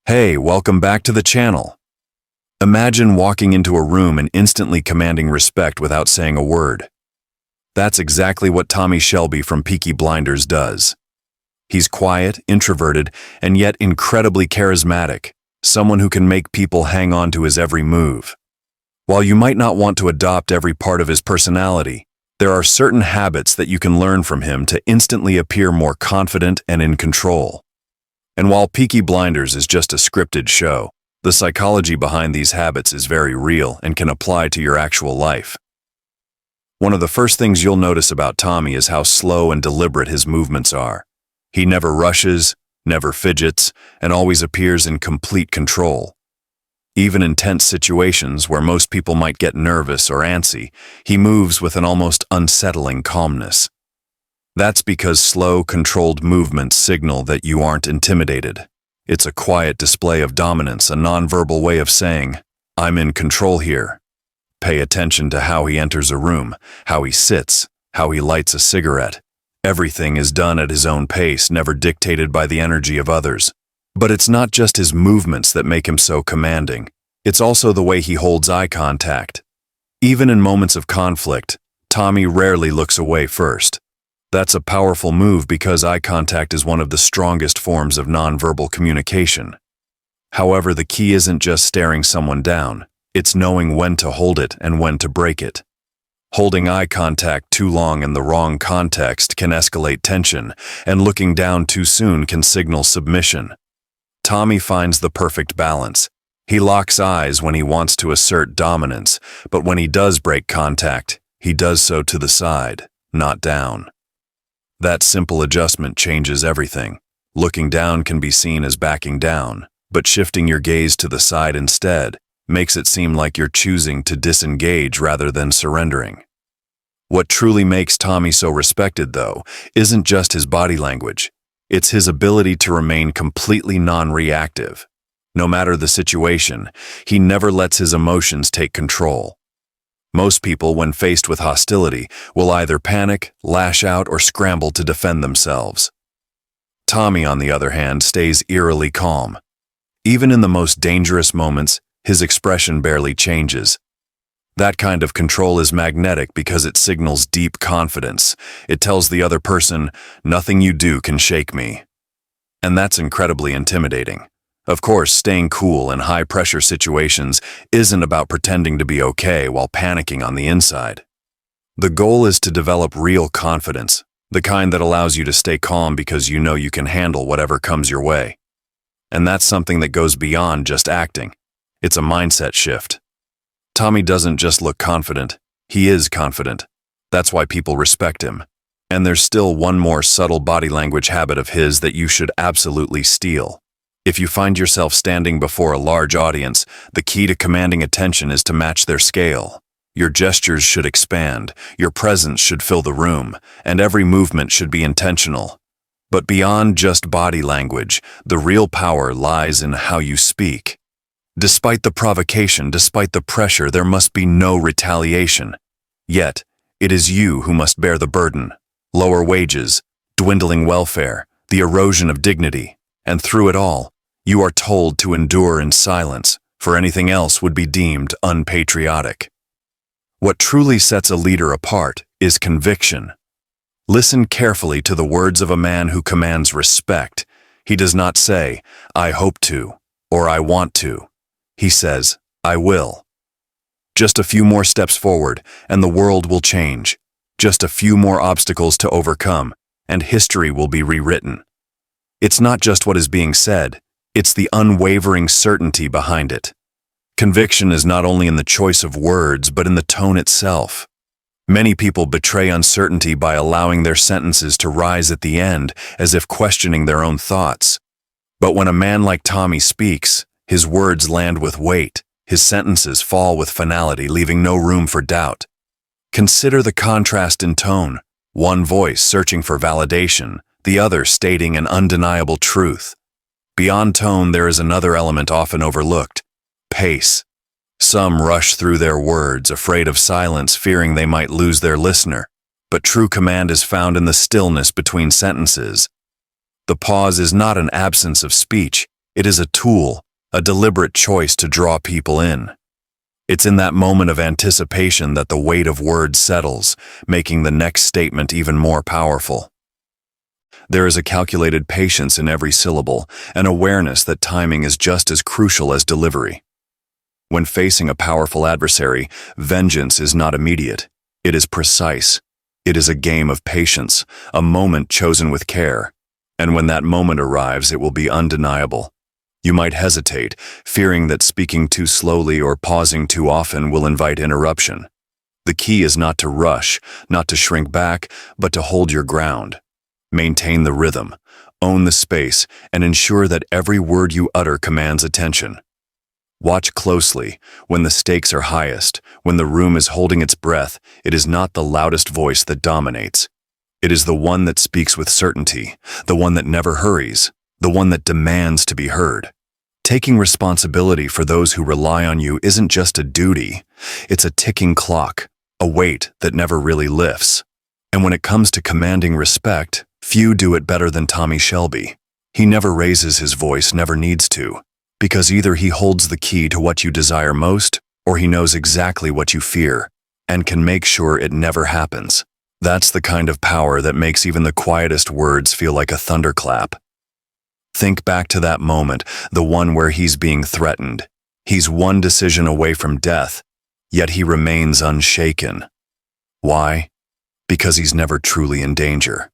Hey, welcome back to the channel. Imagine walking into a room and instantly commanding respect without saying a word. That's exactly what Tommy Shelby from Peaky Blinders does. He's quiet, introverted, and yet incredibly charismatic, someone who can make people hang on to his every move. While you might not want to adopt every part of his personality, there are certain habits that you can learn from him to instantly appear more confident and in control. And while Peaky Blinders is just a scripted show, the psychology behind these habits is very real and can apply to your actual life. One of the first things you'll notice about Tommy is how slow and deliberate his movements are. He never rushes, never fidgets, and always appears in complete control. Even in tense situations where most people might get nervous or antsy, he moves with an almost unsettling calmness. That's because slow, controlled movements signal that you aren't intimidated. It's a quiet display of dominance, a nonverbal way of saying, "I'm in control here." Pay attention to how he enters a room, how he sits, how he lights a cigarette. Everything is done at his own pace, never dictated by the energy of others. But it's not just his movements that make him so commanding. It's also the way he holds eye contact. Even in moments of conflict, Tommy rarely looks away first. That's a powerful move because eye contact is one of the strongest forms of nonverbal communication. However, the key isn't just staring someone down, it's knowing when to hold it and when to break it. Holding eye contact too long in the wrong context can escalate tension, and looking down too soon can signal submission. Tommy finds the perfect balance. He locks eyes when he wants to assert dominance, but when he does break contact, he does so to the side, not down. That simple adjustment changes everything. Looking down can be seen as backing down, but shifting your gaze to the side instead makes it seem like you're choosing to disengage rather than surrendering. What truly makes Tommy so respected, though, isn't just his body language. It's his ability to remain completely non-reactive. No matter the situation, he never lets his emotions take control. Most people, when faced with hostility, will either panic, lash out, or scramble to defend themselves. Tommy, on the other hand, stays eerily calm. Even in the most dangerous moments, his expression barely changes. That kind of control is magnetic because it signals deep confidence. It tells the other person, "Nothing you do can shake me." And that's incredibly intimidating. Of course, staying cool in high-pressure situations isn't about pretending to be okay while panicking on the inside. The goal is to develop real confidence, the kind that allows you to stay calm because you know you can handle whatever comes your way. And that's something that goes beyond just acting. It's a mindset shift. Tommy doesn't just look confident, he is confident. That's why people respect him. And there's still one more subtle body language habit of his that you should absolutely steal. If you find yourself standing before a large audience, the key to commanding attention is to match their scale. Your gestures should expand, your presence should fill the room, and every movement should be intentional. But beyond just body language, the real power lies in how you speak. Despite the provocation, despite the pressure, there must be no retaliation. Yet, it is you who must bear the burden. Lower wages, dwindling welfare, the erosion of dignity, and through it all, you are told to endure in silence, for anything else would be deemed unpatriotic. What truly sets a leader apart is conviction. Listen carefully to the words of a man who commands respect. He does not say, "I hope to," or "I want to." He says, "I will." Just a few more steps forward, and the world will change. Just a few more obstacles to overcome, and history will be rewritten. It's not just what is being said, it's the unwavering certainty behind it. Conviction is not only in the choice of words, but in the tone itself. Many people betray uncertainty by allowing their sentences to rise at the end, as if questioning their own thoughts. But when a man like Tommy speaks, his words land with weight, his sentences fall with finality, leaving no room for doubt. Consider the contrast in tone, one voice searching for validation, the other stating an undeniable truth. Beyond tone, there is another element often overlooked: pace. Some rush through their words, afraid of silence, fearing they might lose their listener. But true command is found in the stillness between sentences. The pause is not an absence of speech, It is a tool, a deliberate choice to draw people in. It's in that moment of anticipation that the weight of words settles, making the next statement even more powerful. There is a calculated patience in every syllable, an awareness that timing is just as crucial as delivery. When facing a powerful adversary, vengeance is not immediate. It is precise. It is a game of patience, a moment chosen with care. And when that moment arrives, it will be undeniable. You might hesitate, fearing that speaking too slowly or pausing too often will invite interruption. The key is not to rush, not to shrink back, but to hold your ground. Maintain the rhythm, own the space, and ensure that every word you utter commands attention. Watch closely. When the stakes are highest, when the room is holding its breath, it is not the loudest voice that dominates. It is the one that speaks with certainty, the one that never hurries, the one that demands to be heard. Taking responsibility for those who rely on you isn't just a duty, it's a ticking clock, a weight that never really lifts. And when it comes to commanding respect, few do it better than Tommy Shelby. He never raises his voice, never needs to, because either he holds the key to what you desire most, or he knows exactly what you fear, and can make sure it never happens. That's the kind of power that makes even the quietest words feel like a thunderclap. Think back to that moment, the one where he's being threatened. He's one decision away from death, yet he remains unshaken. Why? Because he's never truly in danger.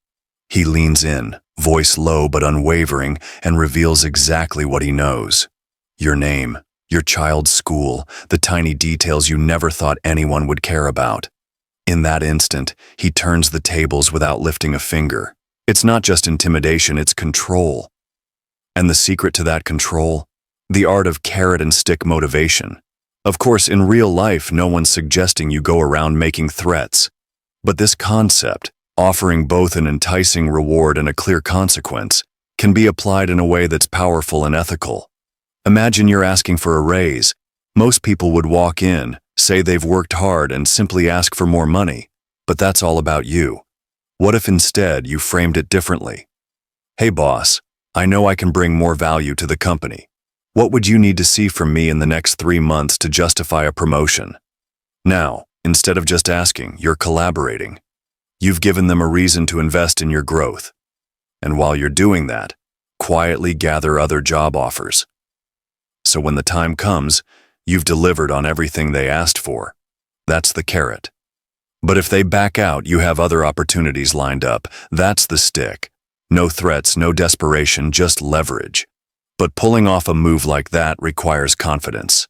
He leans in, voice low but unwavering, and reveals exactly what he knows. Your name, your child's school, the tiny details you never thought anyone would care about. In that instant, he turns the tables without lifting a finger. It's not just intimidation, it's control. And the secret to that control? The art of carrot and stick motivation. Of course, in real life, no one's suggesting you go around making threats. But this concept, offering both an enticing reward and a clear consequence, can be applied in a way that's powerful and ethical. Imagine you're asking for a raise. Most people would walk in, say they've worked hard, and simply ask for more money. But that's all about you. What if instead you framed it differently? Hey boss, I know I can bring more value to the company. What would you need to see from me in the next 3 months to justify a promotion? Now, instead of just asking, you're collaborating. You've given them a reason to invest in your growth. And while you're doing that, quietly gather other job offers. So when the time comes, you've delivered on everything they asked for. That's the carrot. But if they back out, you have other opportunities lined up. That's the stick. No threats, no desperation, just leverage. But pulling off a move like that requires confidence.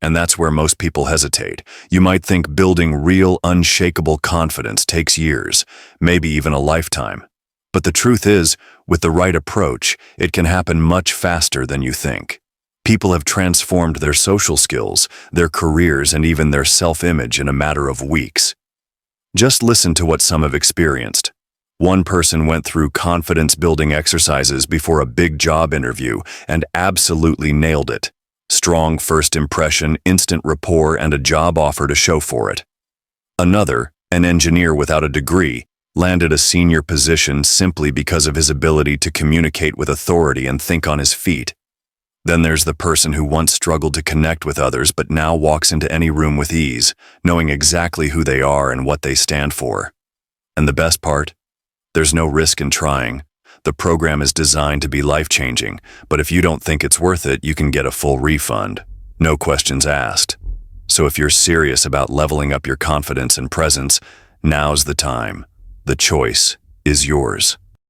And that's where most people hesitate. You might think building real, unshakable confidence takes years, maybe even a lifetime. But the truth is, with the right approach, it can happen much faster than you think. People have transformed their social skills, their careers, and even their self-image in a matter of weeks. Just listen to what some have experienced. One person went through confidence-building exercises before a big job interview and absolutely nailed it. Strong first impression, instant rapport, and a job offer to show for it. Another, an engineer without a degree, landed a senior position simply because of his ability to communicate with authority and think on his feet. Then there's the person who once struggled to connect with others but now walks into any room with ease, knowing exactly who they are and what they stand for. And the best part? There's no risk in trying. The program is designed to be life-changing, but if you don't think it's worth it, you can get a full refund. No questions asked. So if you're serious about leveling up your confidence and presence, now's the time. The choice is yours.